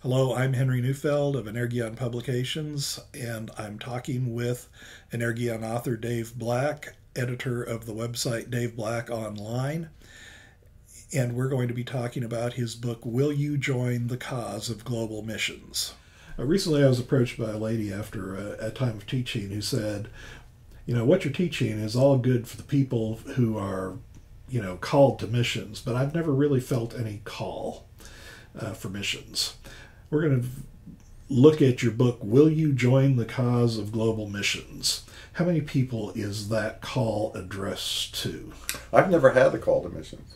Hello, I'm Henry Neufeld of Energeon Publications, and I'm talking with Energeon author Dave Black, editor of the website Dave Black Online, and we're going to be talking about his book, Will You Join the Cause of Global Missions? Recently I was approached by a lady after a time of teaching who said, what you're teaching is all good for the people who are, called to missions, but I've never really felt any call for missions. We're going to look at your book, Will You Join the Cause of Global Missions? How many people is that call addressed to? I've never had the call to missions.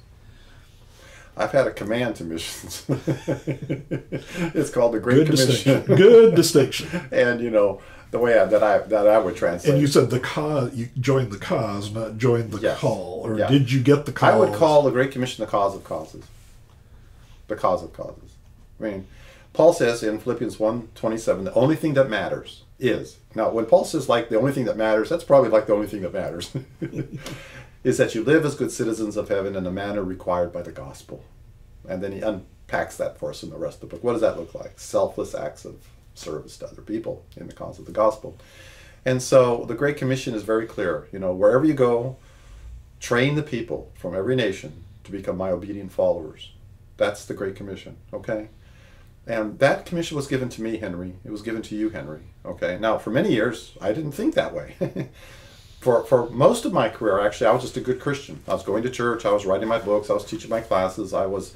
I've had a command to missions. It's called the Great Commission. Good distinction. And the way that I would translate. And you said the cause. You joined the cause, not joined the call. Or did you get the call? I would call the Great Commission the cause of causes. The cause of causes. I mean, Paul says in Philippians 1:27, the only thing that matters is, now when Paul says like the only thing that matters, that's probably like the only thing that matters, is that you live as good citizens of heaven in a manner required by the gospel. And then he unpacks that for us in the rest of the book. What does that look like? Selfless acts of service to other people in the cause of the gospel. And so the Great Commission is very clear. Wherever you go, train the people from every nation to become my obedient followers. That's the Great Commission, okay? And that commission was given to me, Henry. It was given to you, Henry. Okay. Now, for many years, I didn't think that way. For most of my career, actually, I was just a good Christian. I was going to church. I was writing my books. I was teaching my classes. I was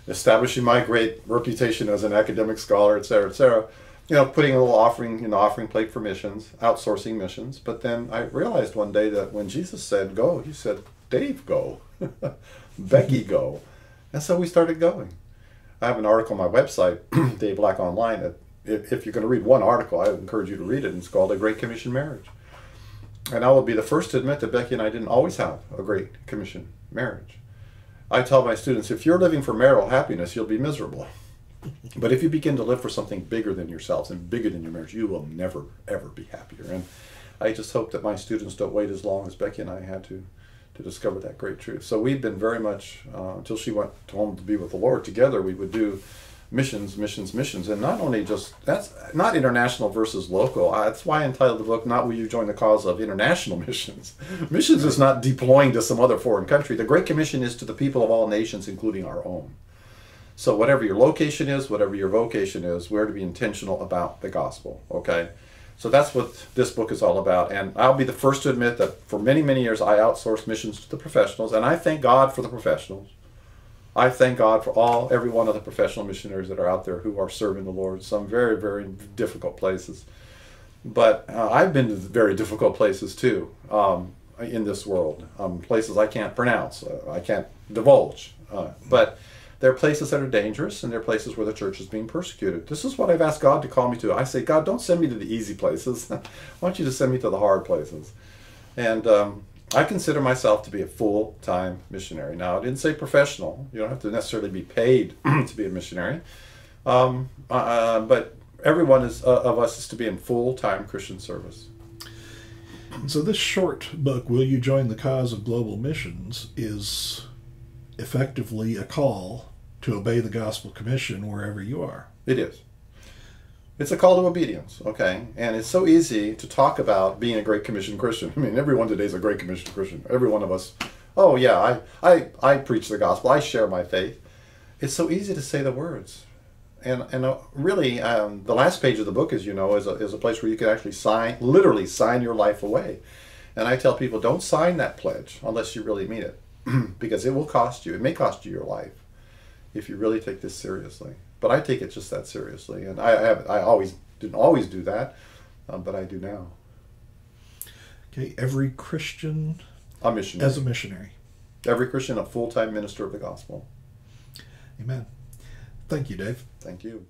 establishing my great reputation as an academic scholar, et cetera, et cetera. Putting a little offering in the offering plate for missions, outsourcing missions. But then I realized one day that when Jesus said go, he said, Dave, go. Becky, go. And so we started going. I have an article on my website, Dave Black Online, that if you're going to read one article, I would encourage you to read it. And it's called A Great Commission Marriage. And I will be the first to admit that Becky and I didn't always have a Great Commission marriage. I tell my students, if you're living for marital happiness, you'll be miserable. But if you begin to live for something bigger than yourselves and bigger than your marriage, you will never, ever be happier. And I just hope that my students don't wait as long as Becky and I had to discover that great truth. So we've been very much, until she went home to be with the Lord, together we would do missions. And not only just, that's not international versus local. That's why I entitled the book, Not Will You Join the Cause of International Missions. Missions is not deploying to some other foreign country. The Great Commission is to the people of all nations, including our own. So whatever your location is, whatever your vocation is, we're to be intentional about the gospel, okay? So that's what this book is all about. And I'll be the first to admit that for many, many years I outsourced missions to the professionals. And I thank God for the professionals. I thank God for every one of the professional missionaries that are out there who are serving the Lord. Some very, very difficult places. But I've been to very difficult places too in this world. Places I can't pronounce. I can't divulge. But there are places that are dangerous, and there are places where the church is being persecuted. This is what I've asked God to call me to. I say, God, don't send me to the easy places. I want you to send me to the hard places. And I consider myself to be a full-time missionary. Now, I didn't say professional. You don't have to necessarily be paid to be a missionary. But everyone of us is to be in full-time Christian service. So this short book, Will You Join the Cause of Global Missions, is effectively a call to obey the gospel commission wherever you are. It is. It's a call to obedience, okay? And it's so easy to talk about being a Great Commission Christian. I mean, everyone today is a Great Commission Christian. Every one of us, oh yeah, I preach the gospel. I share my faith. It's so easy to say the words. And really, the last page of the book, as you know, is a place where you can actually literally sign your life away. And I tell people, don't sign that pledge unless you really mean it. Because it will cost you. It may cost you your life if you really take this seriously. But I take it just that seriously, and I didn't always do that, but I do now. Okay, every Christian a missionary. As a missionary. Every Christian a full-time minister of the gospel. Amen. Thank you, Dave. Thank you.